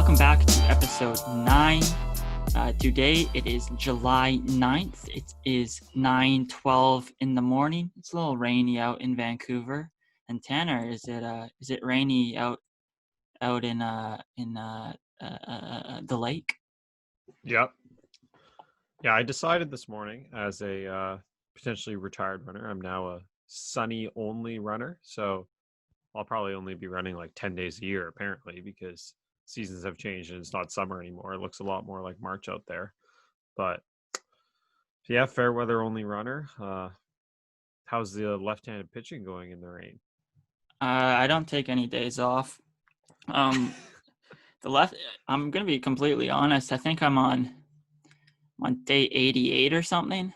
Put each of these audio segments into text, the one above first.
welcome back to episode 9. Today it is July 9th. It is 9:12 in the morning. It's a little rainy out in Vancouver. And Tanner, is it rainy out in the lake? Yep. Yeah, I decided this morning as a potentially retired runner. I'm now a sunny only runner, so I'll probably only be running like 10 days a year apparently, because seasons have changed and it's not summer anymore. It looks a lot more like March out there. But yeah, fair weather only runner. How's the left-handed pitching going in the rain? I don't take any days off. I'm gonna be completely honest. I think I'm on day 88 or something.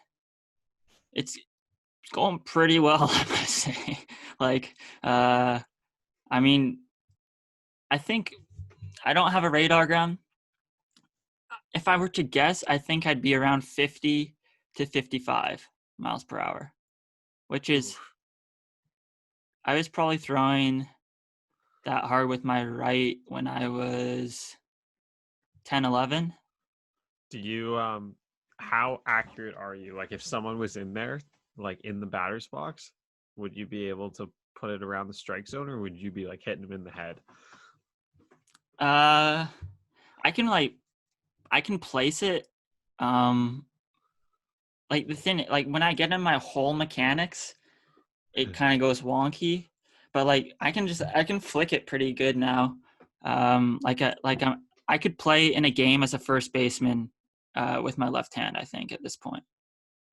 It's going pretty well, I must say. I mean, I think I don't have a radar gun. If I were to guess, I think I'd be around 50 to 55 miles per hour, which is, I was probably throwing that hard with my right when I was 10, 11. Do you how accurate are you? Like if someone was in there, like in the batter's box, would you be able to put it around the strike zone, or would you be like hitting them in the head? I can place it. Like the thing, like when I get in my whole mechanics, it kind of goes wonky. But like I can flick it pretty good now. I could play in a game as a first baseman with my left hand, I think, at this point,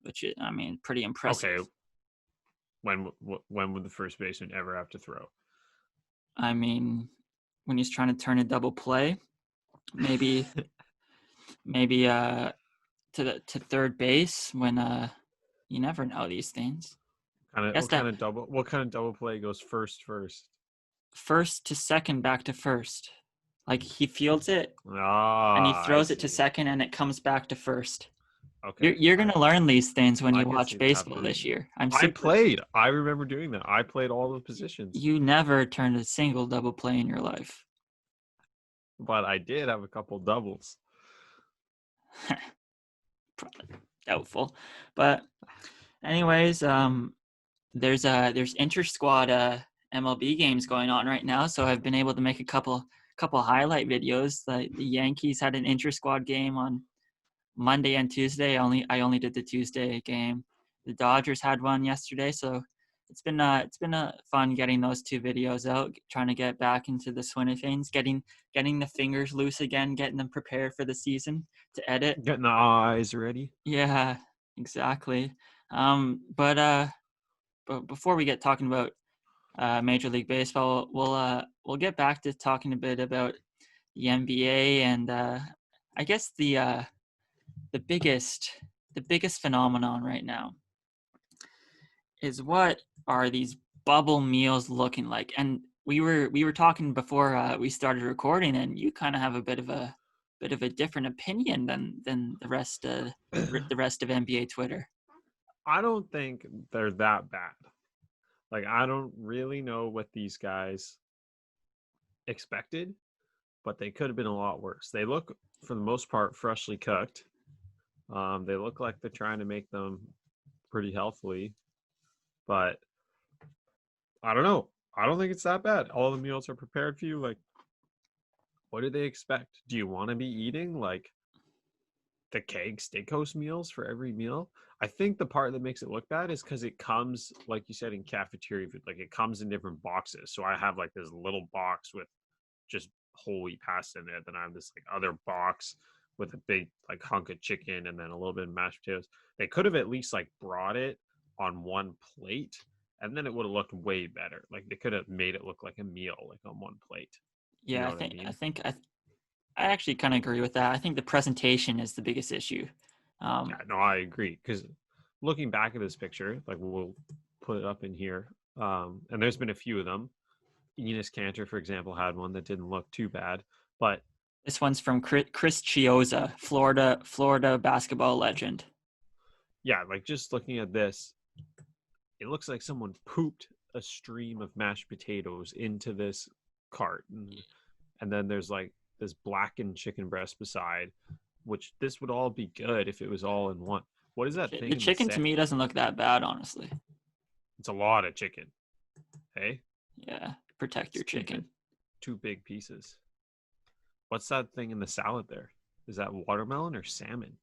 which is, I mean, pretty impressive. Okay. When would the first baseman ever have to throw? I mean, when he's trying to turn a double play, maybe to third base when you never know these things. What kind of double play goes first? First to second, back to first. Like he fields it and he Ah, throws it to second and it comes back to first. Okay. You're going to learn these things when you can watch see that baseball happening. this year. I remember doing that. I played all the positions. You never turned a single double play in your life. But I did have a couple doubles. Doubtful. But anyways, there's inter-squad MLB games going on right now, so I've been able to make a couple highlight videos. The Yankees had an inter-squad game on Monday and Tuesday. I only did the Tuesday game. The Dodgers had one yesterday, so it's been fun getting those two videos out, trying to get back into the swing of things, getting the fingers loose again, getting them prepared for the season to edit, getting the eyes ready. Yeah, exactly. But before we get talking about Major League Baseball, we'll get back to talking a bit about the NBA and I guess the biggest phenomenon right now is, what are these bubble meals looking like? And we were talking before we started recording, and you kind of have a bit of a different opinion than the rest of NBA Twitter. I don't think they're that bad. Like, I don't really know what these guys expected, but they could have been a lot worse. They look, for the most part, freshly cooked. They look like they're trying to make them pretty healthily, but I don't know. I don't think it's that bad. All the meals are prepared for you. Like, what do they expect? Do you want to be eating like the keg steakhouse meals for every meal? I think the part that makes it look bad is because it comes, like you said, in cafeteria food. Like, it comes in different boxes. So I have like this little box with just whole wheat pasta in it. Then I have this like other box with a big like hunk of chicken and then a little bit of mashed potatoes. They could have at least like brought it on one plate, and then it would have looked way better. Like, they could have made it look like a meal, like on one plate. Yeah, You know what I mean? I actually kind of agree with that. I think the presentation is the biggest issue. Yeah, no, I agree. Because looking back at this picture, like, we'll put it up in here, and there's been a few of them. Enos Cantor, for example, had one that didn't look too bad, but this one's from Chris Chiozza, Florida basketball legend. Yeah, like, just looking at this, it looks like someone pooped a stream of mashed potatoes into this cart, and then there's like this blackened chicken breast beside, which this would all be good if it was all in one. What is that thing? The chicken to me doesn't look that bad, honestly. It's a lot of chicken. Hey? Yeah, protect your chicken. Two big pieces. What's that thing in the salad there? Is that watermelon or salmon?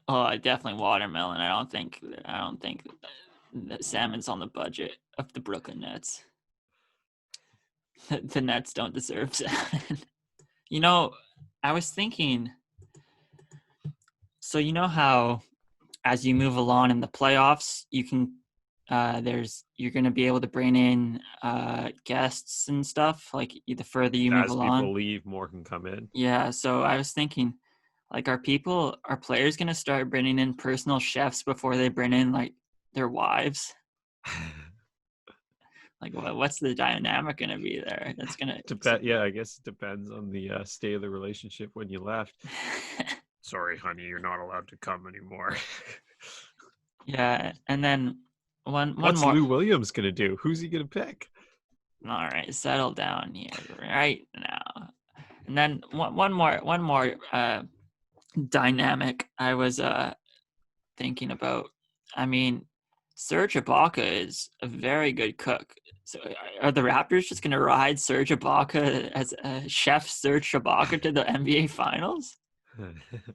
Oh, definitely watermelon. I don't think that salmon's on the budget of the Brooklyn Nets. The Nets don't deserve salmon. You know, I was thinking, so you know how as you move along in the playoffs, you can you're going to be able to bring in guests and stuff, like the further you move along. As people leave, more can come in. Yeah, so I was thinking, like, are players going to start bringing in personal chefs before they bring in, like, their wives? Like, what's the dynamic going to be there? That's going to yeah, I guess it depends on the state of the relationship when you left. Sorry, honey, you're not allowed to come anymore. Yeah, and then one What's more. Lou Williams going to do? Who's he going to pick? All right, settle down here right now. And then one more dynamic I was thinking about. I mean, Serge Ibaka is a very good cook. So are the Raptors just going to ride Serge Ibaka as chef Serge Ibaka to the NBA Finals?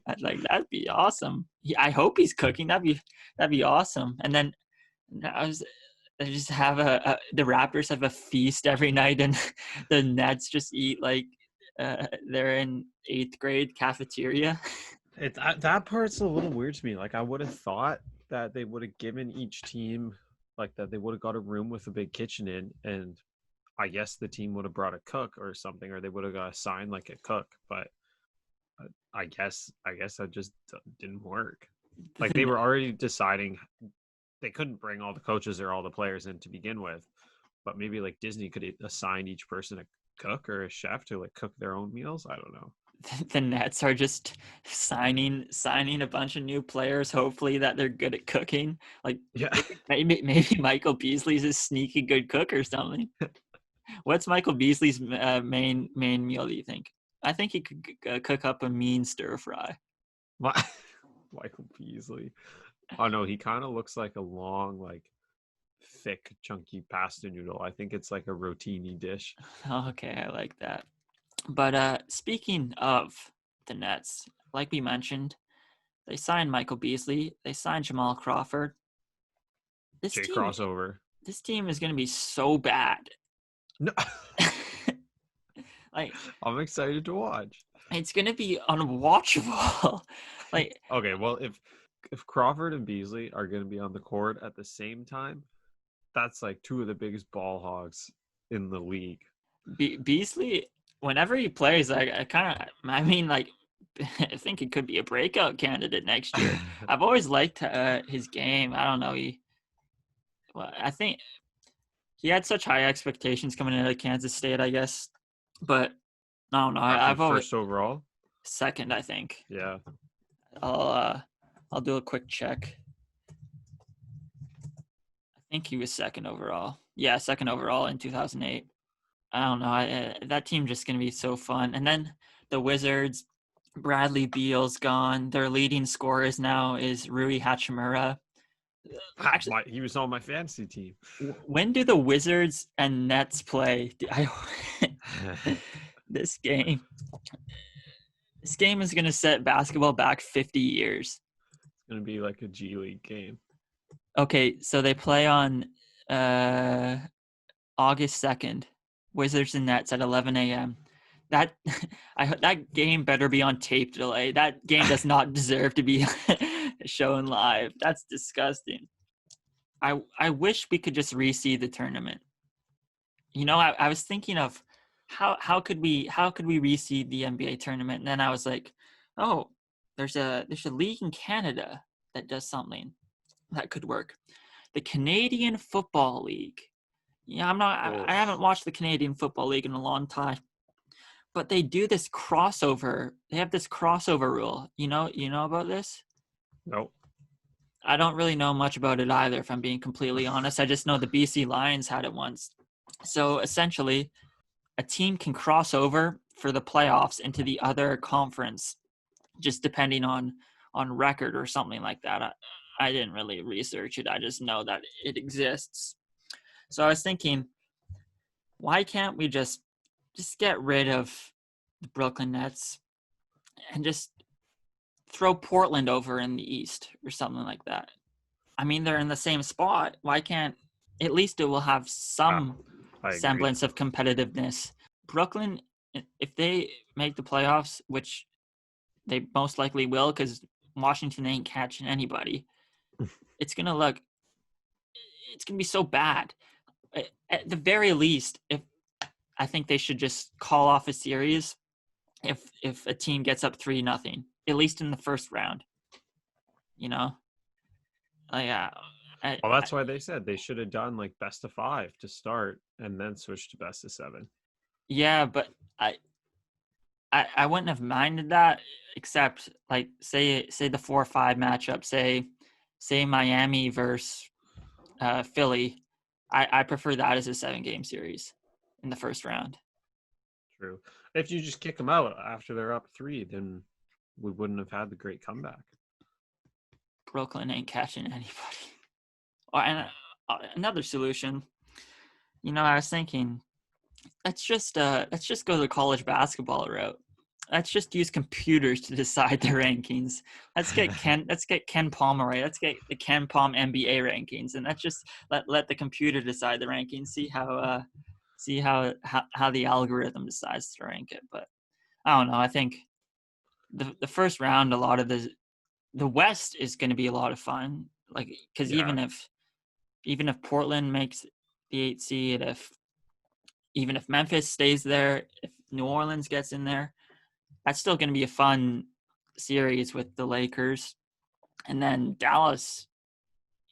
That'd be awesome. I hope he's cooking. That'd be awesome. And then they just have the Raptors have a feast every night, and the Nets just eat like they're in 8th grade cafeteria. That part's a little weird to me. Like, I would have thought that they would have given each team, like, that they would have got a room with a big kitchen in, and I guess the team would have brought a cook or something, or they would have got assigned like a cook. But I guess that just didn't work. Like, they were already deciding they couldn't bring all the coaches or all the players in to begin with, but maybe like Disney could assign each person a cook or a chef to like cook their own meals. I don't know. The Nets are just signing a bunch of new players, hopefully that they're good at cooking. Like, yeah, maybe Michael Beasley's a sneaky good cook or something. What's Michael Beasley's main meal, do you think? I think he could cook up a mean stir fry. Michael Beasley. Oh no, he kind of looks like a long, like thick, chunky pasta noodle. I think it's like a rotini dish. Okay, I like that. But speaking of the Nets, like we mentioned, they signed Michael Beasley. They signed Jamal Crawford. Crossover. This team is going to be so bad. No. Like, I'm excited to watch. It's going to be unwatchable. Like, okay, well, if Crawford and Beasley are going to be on the court at the same time, that's like two of the biggest ball hogs in the league. Beasley, whenever he plays, I think he could be a breakout candidate next year. I've always liked his game. I don't know. I think he had such high expectations coming into Kansas State, I guess. But I don't know. I've always first overall. Second, I think. Yeah. I'll do a quick check. I think he was second overall. Yeah, second overall in 2008. I don't know. That team just going to be so fun. And then the Wizards, Bradley Beal's gone. Their leading scorers now is Rui Hachimura. Actually, he was on my fantasy team. When do the Wizards and Nets play? This game is going to set basketball back 50 years. It's going to be like a G League game. Okay, so they play on August 2nd. Wizards and Nets at 11 a.m. That game better be on tape delay. That game does not deserve to be shown live. That's disgusting. I wish we could just reseed the tournament. You know, I was thinking of how could we reseed the NBA tournament, and then I was like, oh, there's a league in Canada that does something that could work. The Canadian Football League. Yeah, I haven't watched the Canadian Football League in a long time. But they do this crossover. They have this crossover rule. You know about this? Nope. I don't really know much about it either, if I'm being completely honest. I just know the BC Lions had it once. So essentially, a team can cross over for the playoffs into the other conference, just depending on record or something like that. I didn't really research it. I just know that it exists. So I was thinking, why can't we just get rid of the Brooklyn Nets and just throw Portland over in the East or something like that? I mean, they're in the same spot. Why can't, at least it will have some semblance of competitiveness. Brooklyn, if they make the playoffs, which they most likely will because Washington ain't catching anybody, it's going to be so bad. At the very least, I think they should just call off a series if a team gets up 3-0, at least in the first round. Yeah. Well, that's why they said they should have done like best of 5 to start and then switch to best of 7. Yeah, but I wouldn't have minded that, except like say the 4-5 matchup, say Miami versus Philly. I prefer that as a 7-game series in the first round. True. If you just kick them out after they're up 3, then we wouldn't have had the great comeback. Brooklyn ain't catching anybody. And another solution, I was thinking, let's just go the college basketball route. Let's just use computers to decide the rankings. Let's get Ken Palmer right. Let's get the Ken Palm NBA rankings, and let's just let the computer decide the rankings. See how the algorithm decides to rank it. But I don't know. I think the first round, a lot of the West is going to be a lot of fun. Like, because even if Portland makes the 8 seed, even if Memphis stays there, if New Orleans gets in there, that's still going to be a fun series with the Lakers. And then Dallas,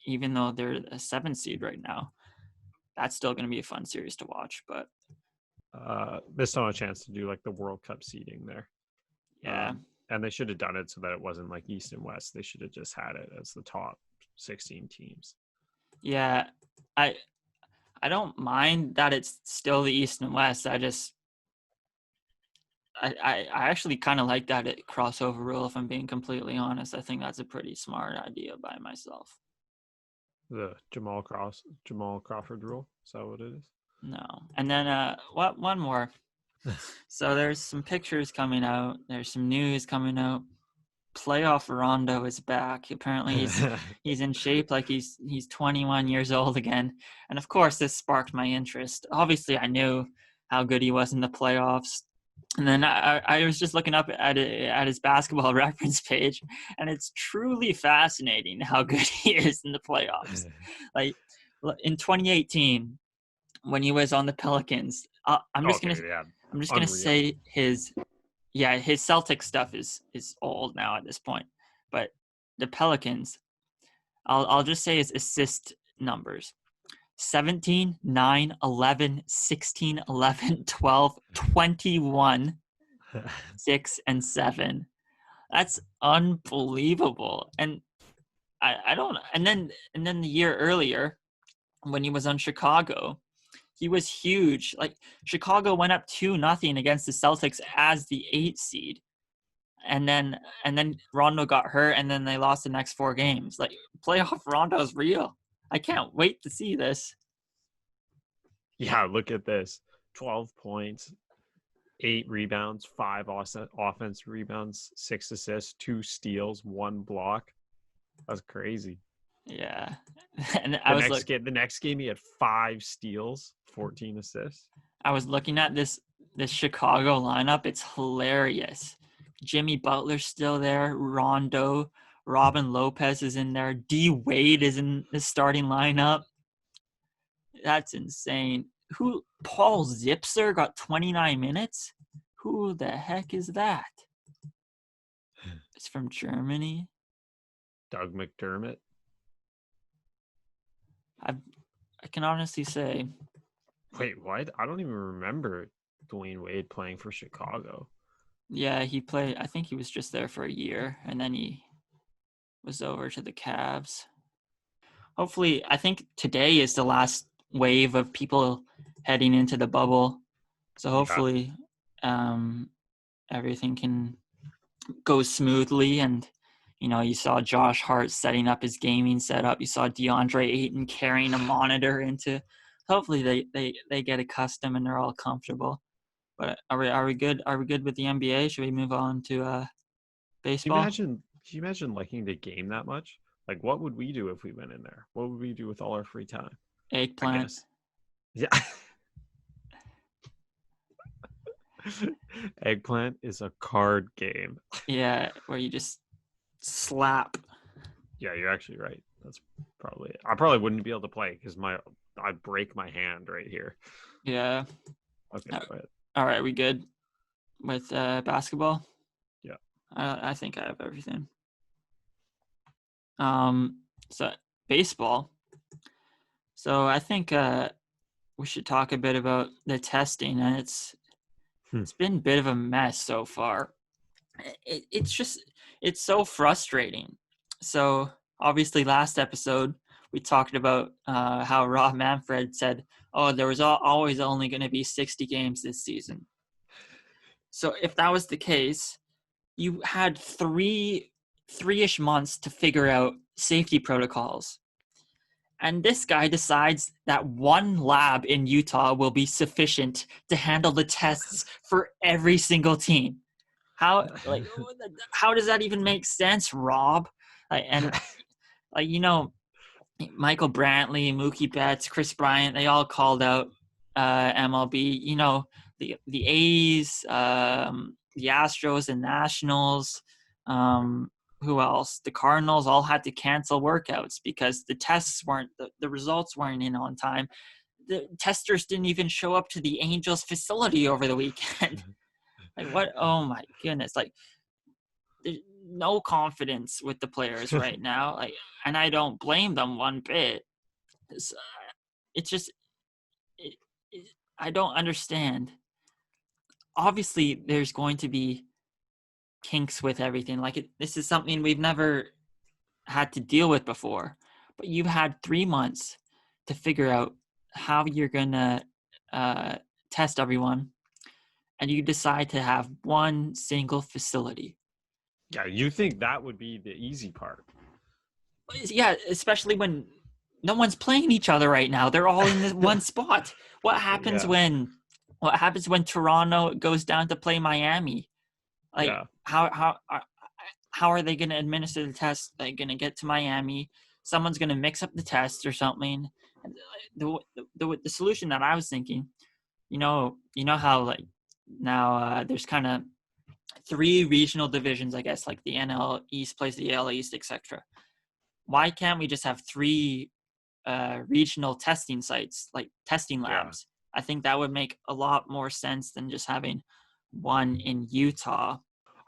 even though they're a 7 seed right now, that's still going to be a fun series to watch. But there's still a chance to do like the World Cup seeding there. Yeah. And they should have done it so that it wasn't like East and West. They should have just had it as the top 16 teams. Yeah. I don't mind that it's still the East and West. I actually kind of like that crossover rule, if I'm being completely honest. I think that's a pretty smart idea by myself. The Jamal Crawford rule? Is that what it is? No. And then one more. So there's some pictures coming out. There's some news coming out. Playoff Rondo is back. Apparently he's in shape, like he's 21 years old again. And of course this sparked my interest. Obviously I knew how good he was in the playoffs. And then I was just looking up at his basketball reference page, and it's truly fascinating how good he is in the playoffs. Like in 2018, when he was on the Pelicans, I'm just gonna say his Celtic stuff is old now at this point, but the Pelicans, I'll just say his assist numbers: 17, 9, 11, 16, 11, 12, 21, 6, and 7. That's unbelievable. And I don't. And then the year earlier, when he was on Chicago, he was huge. Like, Chicago went up 2-0 against the Celtics as the 8 seed. And then Rondo got hurt, and then they lost the next 4 games. Like, playoff Rondo is real. I can't wait to see this. Yeah, look at this. 12 points, 8 rebounds, 5 offense rebounds, 6 assists, 2 steals, 1 block. That's crazy. Yeah. And the next game he had 5 steals, 14 assists. I was looking at this Chicago lineup. It's hilarious. Jimmy Butler's still there. Rondo, Robin Lopez is in there. D Wade is in the starting lineup. That's insane. Paul Zipser got 29 minutes? Who the heck is that? It's from Germany. Doug McDermott. I can honestly say. Wait, what? I don't even remember Dwayne Wade playing for Chicago. Yeah, he played. I think he was just there for a year, and then he was over to the Cavs. Hopefully, I think today is the last wave of people heading into the bubble. So hopefully everything can go smoothly. And you saw Josh Hart setting up his gaming setup. You saw DeAndre Ayton carrying a monitor into. Hopefully they get accustomed and they're all comfortable. But are we good? Are we good with the NBA? Should we move on to baseball? Can you imagine liking the game that much? Like, what would we do if we went in there? What would we do with all our free time? I Eggplant. guess. Yeah. Eggplant is a card game. Yeah, where you just slap. Yeah, you're actually right. That's probably it. I probably wouldn't be able to play because I'd break my hand right here. Yeah. Okay, go ahead. All right, we good with basketball? Yeah. I think I have everything. So baseball. So I think we should talk a bit about the testing, and it's been a bit of a mess so far. It's so frustrating. So obviously, last episode we talked about how Rob Manfred said, "Oh, there was always only going to be 60 games this season." So if that was the case, you had three-ish months to figure out safety protocols. And this guy decides that one lab in Utah will be sufficient to handle the tests for every single team. How does that even make sense, Rob? Michael Brantley, Mookie Betts, Chris Bryant, they all called out MLB. The A's, the Astros, the Nationals. Who else? The Cardinals all had to cancel workouts because the results weren't in on time. The testers didn't even show up to the Angels facility over the weekend. What? Oh my goodness! There's no confidence with the players right now. And I don't blame them one bit. It's just, I don't understand. Obviously, there's going to be kinks with everything. This is something we've never had to deal with before. But you've had 3 months to figure out how you're gonna test everyone, and you decide to have one single facility. Yeah, you think that would be the easy part? Yeah, especially when no one's playing each other right now. They're all in this one spot. What happens when Toronto goes down to play Miami? How are they going to administer the test? They're going to get to Miami. Someone's going to mix up the test or something. The solution that I was thinking, you know how now there's kind of 3 regional divisions, I guess, like the NL East plays the AL East, etc. Why can't we just have 3 regional testing sites, like testing labs? I think that would make a lot more sense than just having one in Utah.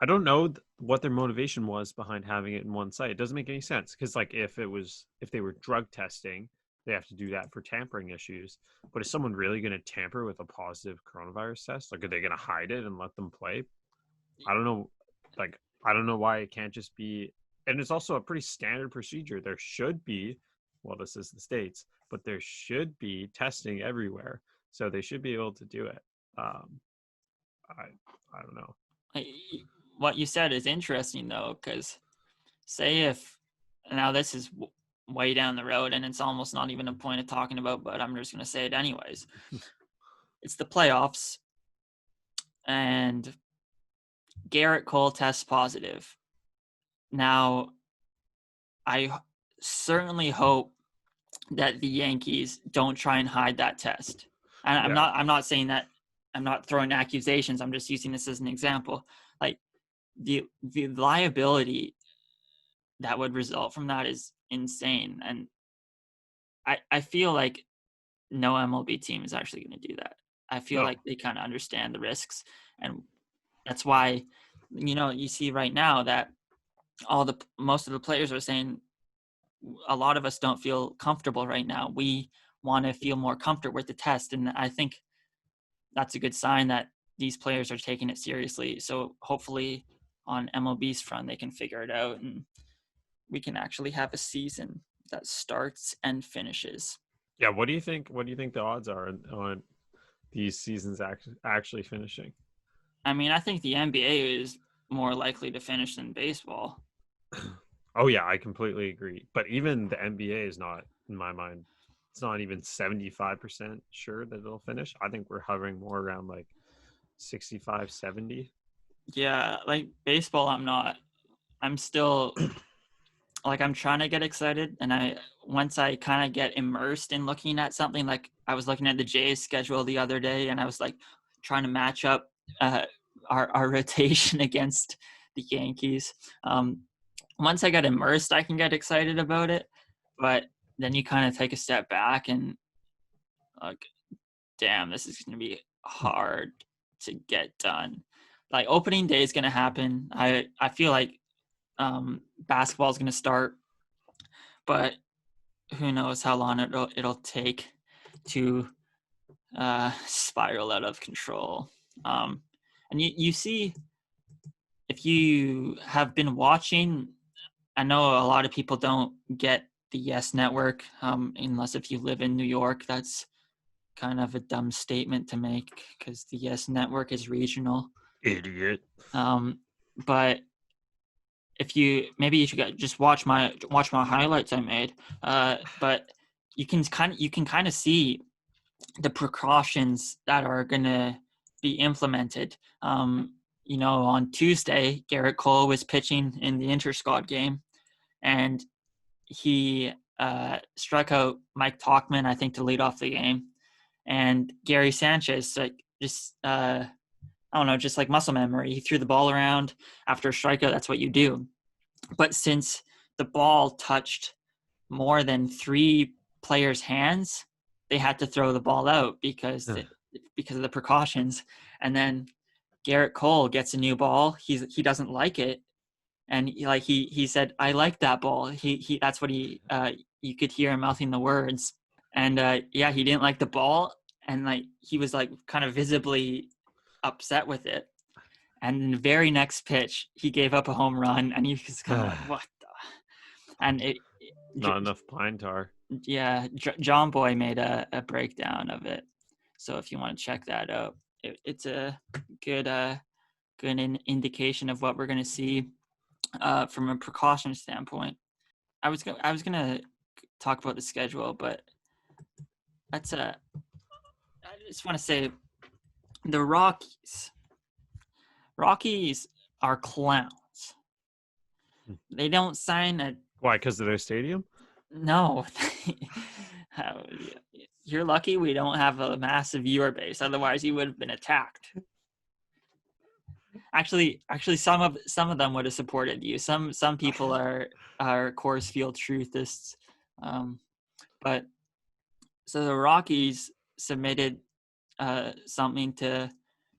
I don't know what their motivation was behind having it in one site. It doesn't make any sense because, like, if they were drug testing, they have to do that for tampering issues. But is someone really going to tamper with a positive coronavirus test? Like, are they going to hide it and let them play? I don't know. I don't know why it can't just be. And it's also a pretty standard procedure. There should be, well, this is the States, but there should be testing everywhere. So they should be able to do it. I don't know. What you said is interesting, though, because say if now this is way down the road and it's almost not even a point of talking about, but I'm just going to say it anyways. It's the playoffs and Garrett Cole tests positive. Now, I certainly hope that the Yankees don't try and hide that test. And I'm not saying that, I'm not throwing accusations. I'm just using this as an example. Like the liability that would result from that is insane. And I feel like no MLB team is actually going to do that. I feel like they kind of understand the risks. And that's why, you see right now that most of the players are saying a lot of us don't feel comfortable right now. We want to feel more comfortable with the test. And I think that's a good sign that these players are taking it seriously. So hopefully on MLB's front, they can figure it out and we can actually have a season that starts and finishes. Yeah. What do you think the odds are on these seasons actually finishing? I mean, I think the NBA is more likely to finish than baseball. Oh yeah, I completely agree. But even the NBA is not, in my mind, it's not even 75% sure that it'll finish. I think we're hovering more around like 65, 70. Yeah, like baseball, I'm still like I'm trying to get excited, and once I kind of get immersed in looking at something, like I was looking at the Jays schedule the other day, and I was like trying to match up uh, our rotation against the Yankees. Once I get immersed, I can get excited about it, but then you kind of take a step back and like, damn, this is going to be hard to get done. Like opening day is going to happen. I feel like basketball is going to start, but who knows how long it'll take to spiral out of control. And you see, if you have been watching, I know a lot of people don't get the Yes Network unless if you live in New York. That's kind of a dumb statement to make because the Yes Network is regional. Idiot. But if you should just watch my highlights I made. But you can kind of see the precautions that are gonna be implemented. On Tuesday, Garrett Cole was pitching in the inter-squad game, and he struck out Mike Talkman, I think, to lead off the game. And Gary Sanchez, like just I don't know, just like muscle memory, he threw the ball around after a strikeout. That's what you do. But since the ball touched more than 3 players' hands, they had to throw the ball out because of the precautions. And then Garrett Cole gets a new ball. He doesn't like it, and he said, "I like that ball." He that's what he you could hear him mouthing the words. And he didn't like the ball, and like he was like kind of visibly upset with it. And in the very next pitch, he gave up a home run, and he was kind of like, "What?" And Not enough pine tar. Yeah, John Boy made a breakdown of it. So if you want to check that out, it's a good indication of what we're going to see from a precaution standpoint. I was gonna talk about the schedule, but I just want to say the Rockies are clowns. They don't sign a. Why? Because of their stadium? No. You're lucky we don't have a massive viewer base. Otherwise, you would have been attacked. Actually, some of them would have supported you. Some people are Coors Field truthists. But so the Rockies submitted something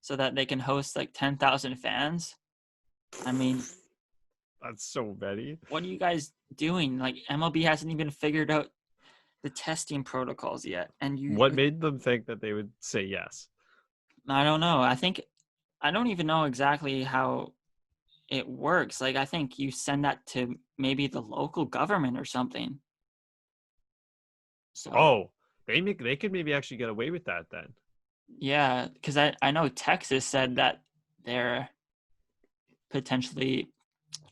so that they can host like 10,000 fans. I mean, that's so many. What are you guys doing? Like MLB hasn't even figured out the testing protocols yet. And what made them think that they would say yes? I don't know. I don't even know exactly how it works. Like I think you send that to maybe the local government or something. So they could maybe actually get away with that then. Yeah, because I know Texas said that they're potentially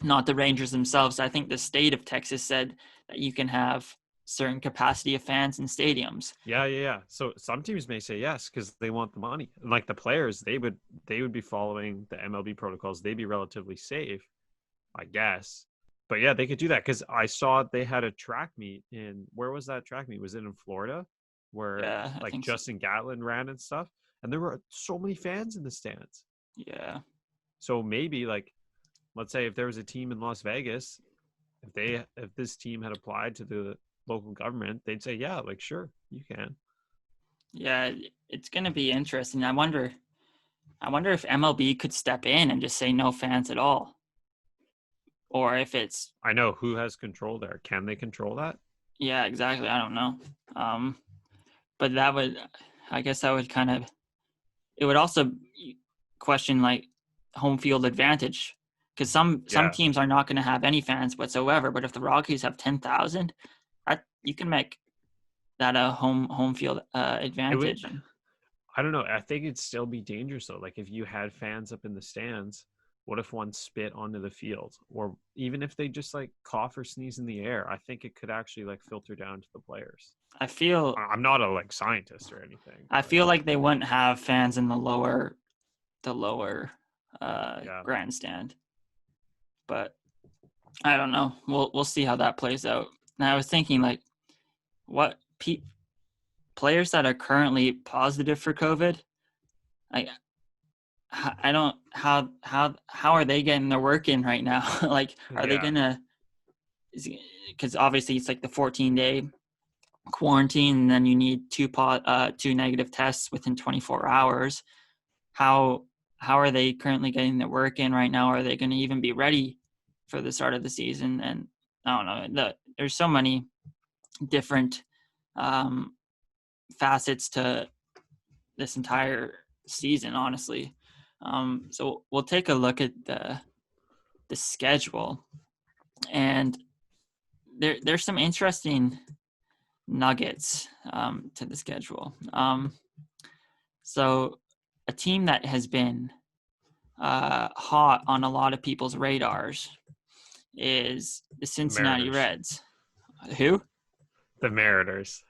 not the Rangers themselves. I think the state of Texas said that you can have certain capacity of fans in stadiums. Yeah. So some teams may say yes because they want the money. And like the players, they would be following the MLB protocols. They'd be relatively safe, I guess. But yeah, they could do that because I saw they had a track meet in where was that track meet? Was it in Florida? Where like Justin Gatlin ran and stuff, and there were so many fans in the stands. Yeah. So maybe like, let's say if there was a team in Las Vegas, if this team had applied to the local government, they'd say, yeah, like sure, you can. Yeah, it's gonna be interesting. I wonder if MLB could step in and just say no fans at all. Or if it's I know who has control there. Can they control that? Yeah, exactly. I don't know. But I guess that would kind of, it would also question like home field advantage because some teams are not going to have any fans whatsoever. But if the Rockies have 10,000, you can make that a home field advantage. I don't know. I think it'd still be dangerous though. Like if you had fans up in the stands, what if one spit onto the field? Or even if they just like cough or sneeze in the air, I think it could actually like filter down to the players. I feel I'm not a like scientist or anything. I But feel like they wouldn't have fans in the lower yeah. grandstand. But I don't know. We'll see how that plays out. And I was thinking like what players that are currently positive for COVID, I don't how are they getting their work in right now? Like, are they Yeah. gonna? Because obviously it's like the 14-day quarantine, and then you need two negative tests within 24 hours. How are they currently getting their work in right now? Are they going to even be ready for the start of the season? And I don't know. There's so many different facets to this entire season, honestly. So we'll take a look at the schedule, and there's some interesting nuggets to the schedule. So a team that has been hot on a lot of people's radars is the Cincinnati Mariners. Reds. Who? The Mariners.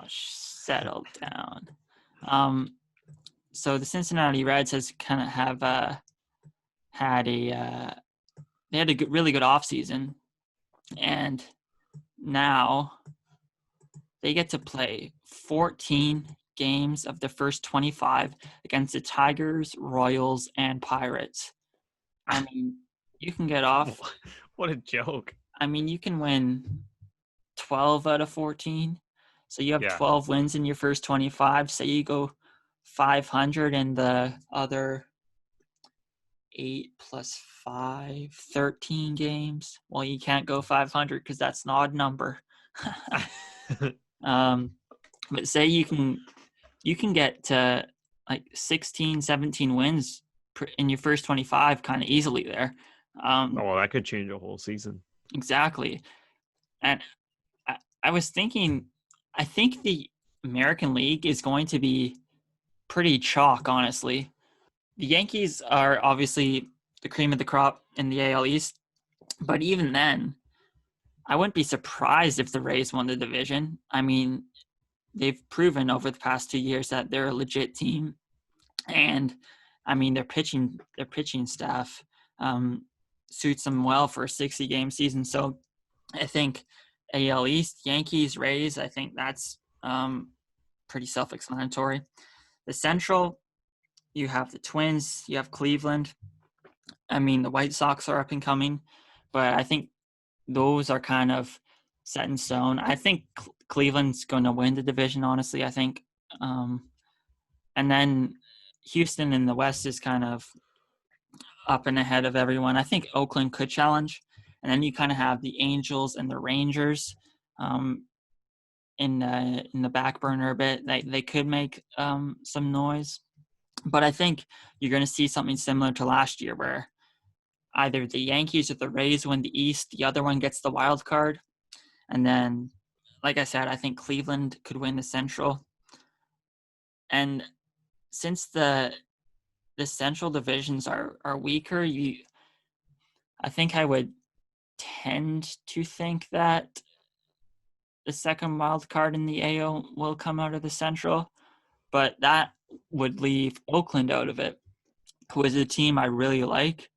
Settle down. So the Cincinnati Reds has kind of had a really good offseason, and now they get to play 14 games of the first 25 against the Tigers, Royals, and Pirates. I mean, you can get off. What a joke. I mean, you can win 12 out of 14. So you have Yeah. 12 wins in your first 25. Say you go 500 in the other 8 plus 5, 13 games. Well, you can't go 500 because that's an odd number. But say you can get to like 16, 17 wins in your first 25 kind of easily there. Well, that could change a whole season. Exactly. And I was thinking, I think the American League is going to be pretty chalk, honestly. The Yankees are obviously the cream of the crop in the AL East, but even then, I wouldn't be surprised if the Rays won the division. I mean, they've proven over the past 2 years that they're a legit team, and I mean their pitching staff suits them well for a 60-game season. So I think AL East, Yankees, Rays, I think that's pretty self-explanatory. The Central, you have the Twins, you have Cleveland. I mean, the White Sox are up and coming, but I think those are kind of set in stone. I think Cleveland's going to win the division, honestly, I think. And then Houston in the West is kind of up and ahead of everyone. I think Oakland could challenge. And then you kind of have the Angels and the Rangers in the back burner a bit. They could make some noise. But I think you're going to see something similar to last year where either the Yankees or the Rays win the East, the other one gets the wild card. And then, like I said, I think Cleveland could win the Central. And since the Central divisions are weaker, I think I would tend to think that the second wild card in the AL will come out of the Central, but that would leave Oakland out of it, who is a team I really like.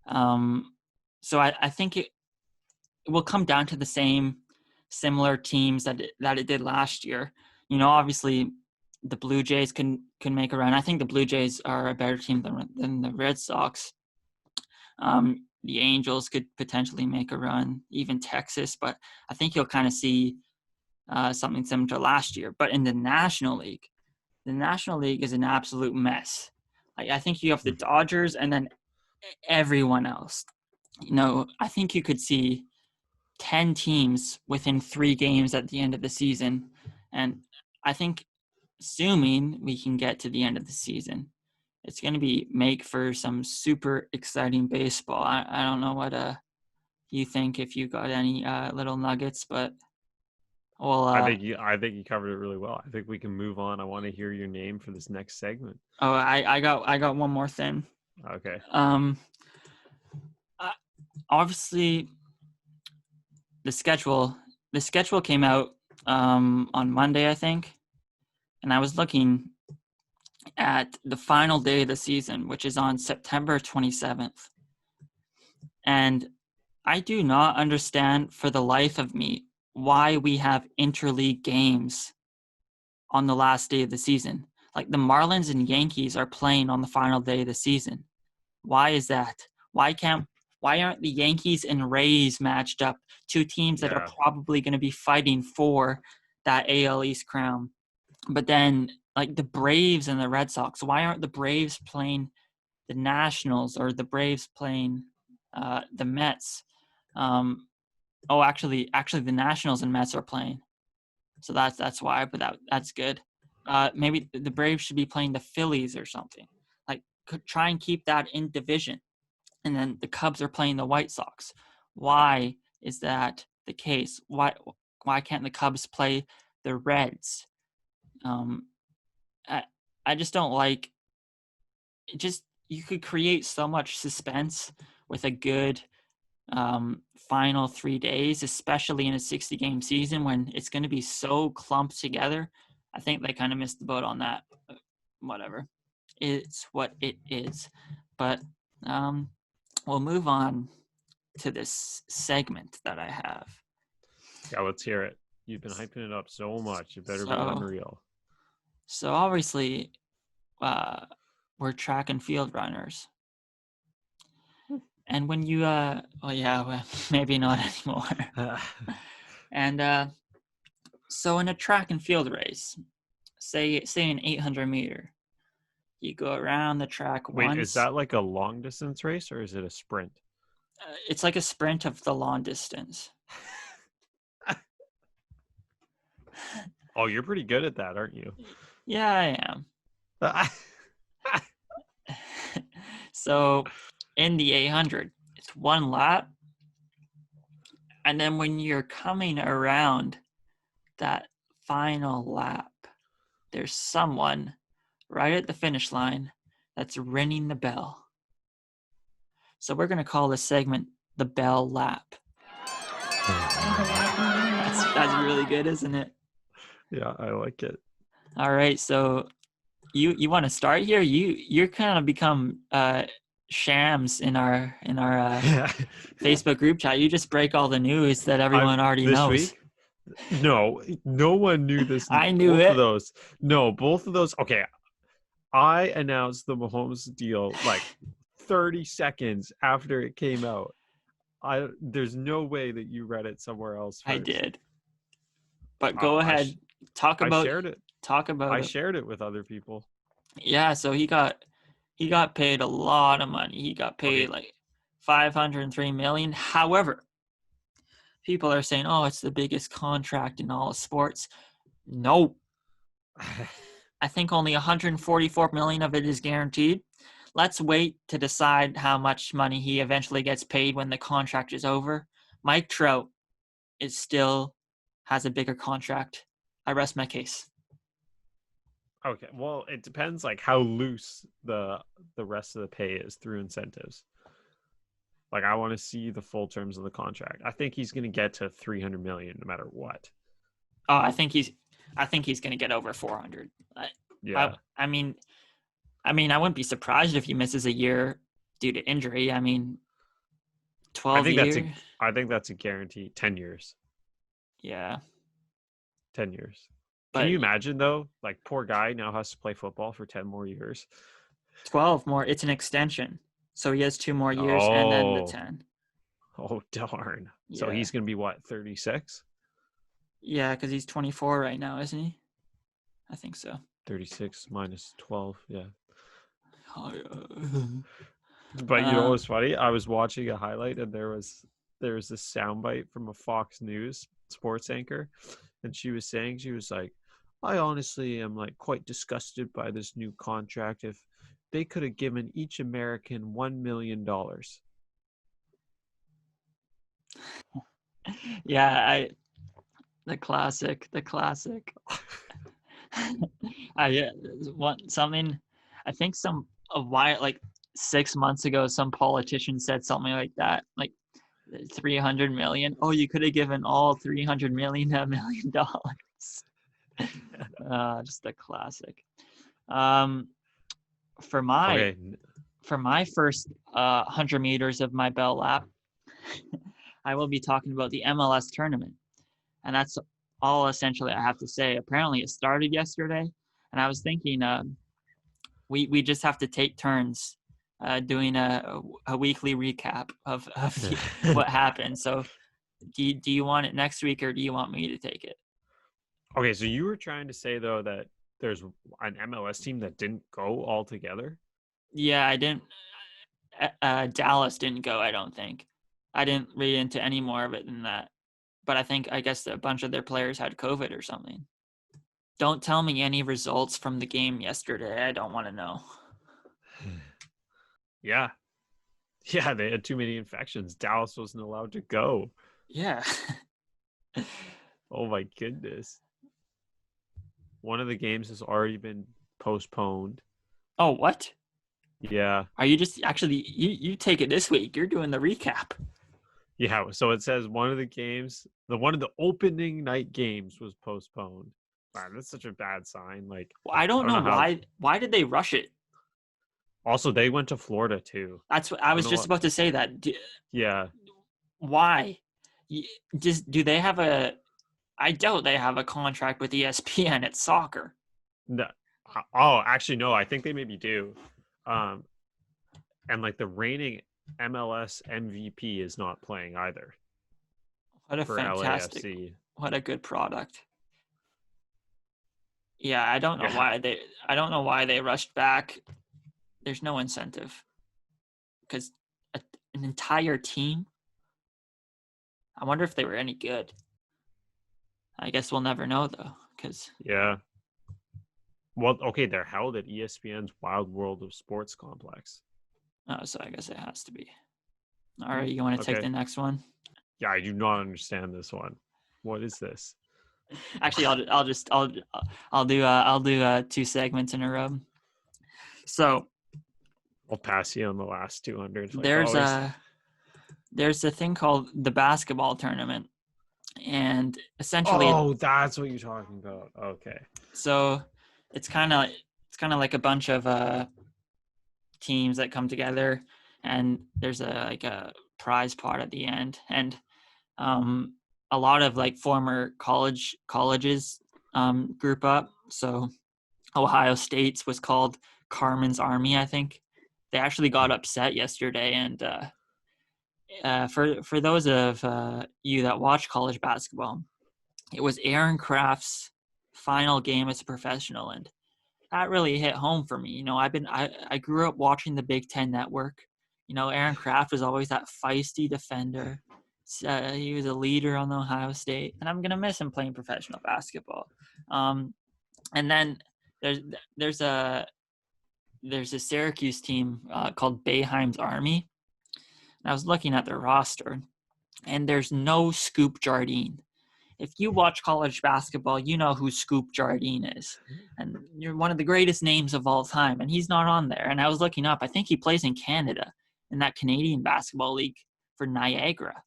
So I think it will come down to the same similar teams that it did last year. You know, obviously the Blue Jays can make a run. I think the Blue Jays are a better team than the Red Sox. The Angels could potentially make a run, even Texas, but I think you'll kind of see something similar to last year. But in the National League is an absolute mess. I think you have the Dodgers and then everyone else. You know, I think you could see 10 teams within 3 games at the end of the season. And I think, assuming we can get to the end of the season, it's going to make for some super exciting baseball. I don't know what you think, if you got any little nuggets, but Well, I think you covered it really well. I think we can move on. I want to hear your name for this next segment. I got one more thing. Okay. Obviously, the schedule came out on Monday, I think, and I was looking at the final day of the season, which is on September 27th. And I do not understand for the life of me why we have interleague games on the last day of the season. Like the Marlins and Yankees are playing on the final day of the season. Why is that? Why aren't the Yankees and Rays matched up? Two teams that are probably going to be fighting for that AL East crown. But then like the Braves and the Red Sox, why aren't the Braves playing the Nationals or the Braves playing the Mets? Actually, the Nationals and Mets are playing, so that's why. But that's good. Maybe the Braves should be playing the Phillies or something. Like, try and keep that in division. And then the Cubs are playing the White Sox. Why is that the case? Why can't the Cubs play the Reds? I just don't like. You could create so much suspense with a good final 3 days, especially in a 60-game season when it's going to be so clumped together. I think they kind of missed the boat on that. Whatever. It's what it is. But we'll move on to this segment that I have. Yeah, let's hear it. You've been hyping it up so much. You better be unreal. So obviously, we're track and field runners. And when you, maybe not anymore. And so in a track and field race, say an 800 meter, you go around the track once. Wait, is that like a long distance race or is it a sprint? It's like a sprint of the long distance. Oh, you're pretty good at that, aren't you? Yeah, I am. So in the 800, it's one lap. And then when you're coming around that final lap, there's someone right at the finish line that's ringing the bell. So we're going to call this segment the Bell Lap. That's really good, isn't it? Yeah, I like it. All right, so you want to start here? You're kind of become shams in our Facebook group chat. You just break all the news that everyone already knows. Week? No one knew this. I knew it. Both of those. Okay, I announced the Mahomes deal like 30 seconds after it came out. There's no way that you read it somewhere else first. I did. But go ahead. I shared it with other people. Yeah, so he got paid a lot of money. He got paid like $503 million. However, people are saying, "Oh, it's the biggest contract in all of sports." No. I think only $144 million of it is guaranteed. Let's wait to decide how much money he eventually gets paid when the contract is over. Mike Trout still has a bigger contract. I rest my case. Okay, well, it depends like how loose the rest of the pay is through incentives. Like, I want to see the full terms of the contract. I think he's going to get to $300 million no matter what. Oh, I think he's going to get over 400. Yeah. I mean, I wouldn't be surprised if he misses a year due to injury. I mean, 12 years. I think that's a guarantee. 10 years. Yeah. 10 years. Can you imagine, though? Like, poor guy now has to play football for 10 more years. 12 more. It's an extension. So he has 2 more years and then the 10. Oh, darn. Yeah. So he's going to be, what, 36? Yeah, because he's 24 right now, isn't he? I think so. 36 minus 12, yeah. Oh, yeah. But you know what's funny? I was watching a highlight and there was this soundbite from a Fox News sports anchor. And she was like, I honestly am like quite disgusted by this new contract. If they could have given each American $1 million. Yeah, The classic. I want something. I think a while, like 6 months ago, some politician said something like that, like 300 million. Oh, you could have given all 300 million $1 million. Just a classic. Um, for my Okay. for my first 100 meters of my bell lap, I will be talking about the MLS tournament, and that's all essentially I have to say. Apparently, it started yesterday, and I was thinking we just have to take turns doing a weekly recap of what happened. So, do you want it next week, or do you want me to take it? Okay, so you were trying to say though that there's an MLS team that didn't go altogether? Yeah, I didn't. Dallas didn't go. I don't think. I didn't read into any more of it than that. But I guess a bunch of their players had COVID or something. Don't tell me any results from the game yesterday. I don't want to know. Yeah. Yeah, they had too many infections. Dallas wasn't allowed to go. Yeah. Oh my goodness. One of the games has already been postponed. Oh, what? Yeah. Are you just actually you take it this week? You're doing the recap. Yeah. So it says one of the games, one of the opening night games was postponed. Man, that's such a bad sign. Like, Well, I I don't don't know know how. why did they rush it? Also, they went to Florida too. That's what I I don't was just know. about to say. That Yeah. why? Just do they have a? I doubt they have a contract with ESPN. It's soccer. No. Oh, actually, no. I think they maybe do. Um, and like the reigning MLS MVP is not playing either What a for fantastic, LAFC. what a good product. Yeah, I don't know Yeah. why they rushed back. There's no incentive because an entire team. I wonder if they were any good. I guess we'll never know though, because Yeah. Well, okay, they're held at ESPN's Wild World of Sports complex. so I guess it has to be. All right, you want to take Okay. the next one? Yeah, I do not understand this one. What is this? Actually, I'll do 2 segments in a row. So I'll pass you on the last 200 like there's always. a thing called the basketball tournament, and essentially, Oh, that's what you're talking about. Okay. so it's kind of like a bunch of teams that come together, and there's a prize pot at the end, and a lot of like former colleges group up. So Ohio State's was called Carmen's Army, I think. They actually got upset yesterday, and for those of you that watch college basketball, it was Aaron Kraft's final game as a professional, and that really hit home for me. You know, I grew up watching the Big Ten Network. You know, Aaron Kraft was always that feisty defender. He was a leader on the Ohio State, and I'm gonna miss him playing professional basketball. And then there's there's a there's a Syracuse team called Boeheim's Army. And I was looking at their roster, and there's no Scoop Jardine. If you watch college basketball, you know who Scoop Jardine is. And you're one of the greatest names of all time, and he's not on there. And I was looking up, I think he plays in Canada in that Canadian basketball league for Niagara.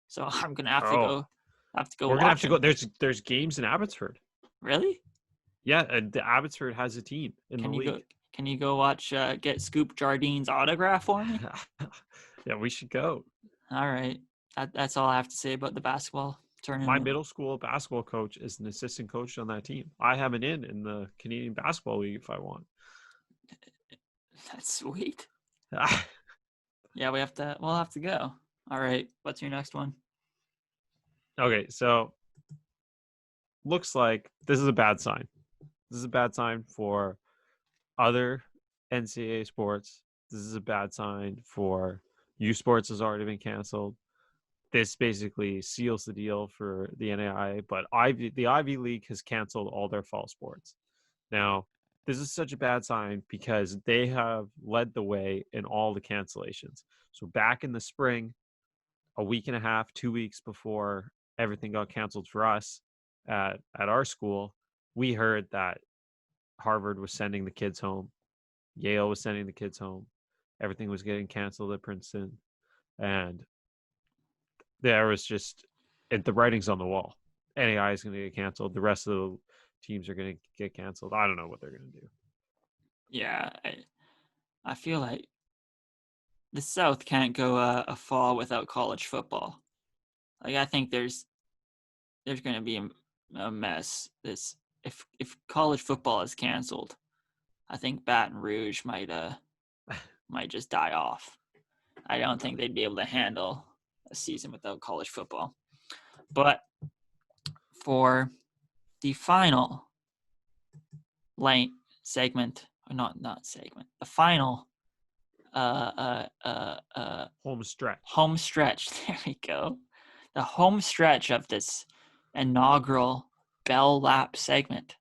So I'm gonna Oh, have to go we're gonna have watch to go. him. There's games in Abbotsford. Really? Yeah, the Abbotsford has a team in the league. Can you go watch get Scoop Jardine's autograph for me? Yeah, we should go. All right. That's all I have to say about the basketball My tournament. middle school basketball coach is an assistant coach on that team. I have an in the Canadian Basketball League if I want. That's sweet. Yeah, we'll have to go. All right. What's your next one? Okay, so looks like this is a bad sign. This is a bad sign for other NCAA sports. This is a bad sign for U Sports has already been canceled. This basically seals the deal for the NAIA, but the Ivy League has canceled all their fall sports. Now, this is such a bad sign because they have led the way in all the cancellations. So back in the spring, a week and a half, 2 weeks before everything got canceled for us, at our school, we heard that Harvard was sending the kids home, Yale was sending the kids home, everything was getting canceled at Princeton, and there was just the writing's on the wall. NAI is going to get canceled. The rest of the teams are going to get canceled. I don't know what they're going to do. Yeah, I feel like the South can't go a fall without college football. Like, I think there's going to be a mess. If college football is canceled, I think Baton Rouge might just die off. I don't think they'd be able to handle a season without college football. But for the final segment, or not segment, the final home stretch. There we go. The home stretch of this inaugural Bell Lap segment.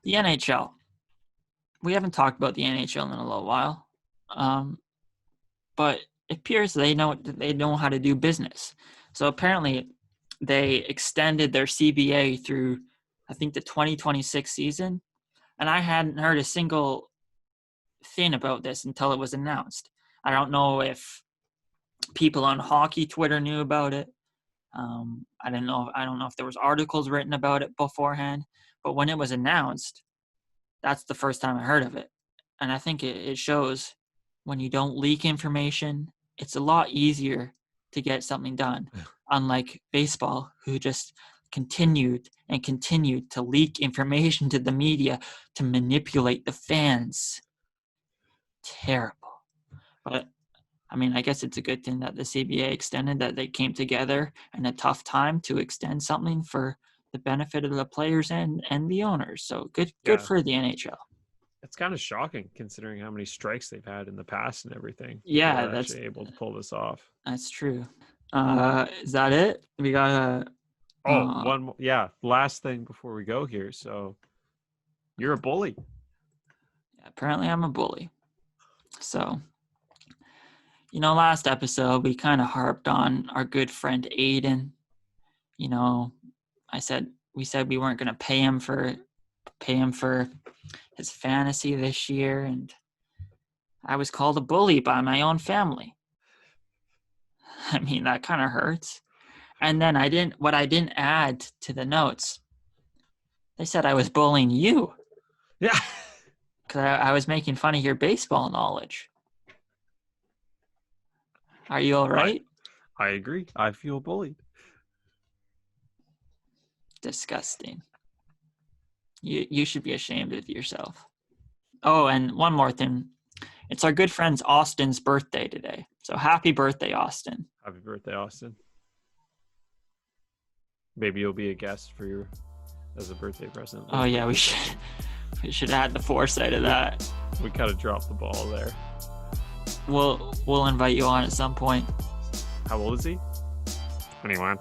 The NHL. We haven't talked about the NHL in a little while, but it appears they know how to do business. So apparently, they extended their CBA through, I think, the 2026 season, and I hadn't heard a single thing about this until it was announced. I don't know if people on hockey Twitter knew about it. I don't know if there was articles written about it beforehand, but when it was announced, that's the first time I heard of it. And I think it shows when you don't leak information, it's a lot easier to get something done. Unlike baseball, who just continued to leak information to the media to manipulate the fans. Terrible. But I mean, I guess it's a good thing that the CBA extended, that they came together in a tough time to extend something for the benefit of the players and the owners. So good for the NHL. It's kind of shocking considering how many strikes they've had in the past and everything. Yeah, that's actually able to pull this off. That's true. Is that it? We got one more. Yeah, last thing before we go here. So you're a bully. Apparently I'm a bully. So, last episode we kind of harped on our good friend Aiden. We said we weren't going to pay him for his fantasy this year, and I was called a bully by my own family. I mean, that kind of hurts. And then I didn't add to the notes. They said I was bullying you. Yeah. Because I was making fun of your baseball knowledge. Are you all right? I agree. I feel bullied. Disgusting. You should be ashamed of yourself. Oh, and one more thing. It's our good friend's Austin's birthday today. So happy birthday, Austin. Happy birthday, Austin. Maybe you'll be a guest as a birthday present. Oh yeah, we should add the foresight of that. We kind of dropped the ball there. We'll invite you on at some point. How old is he? 21.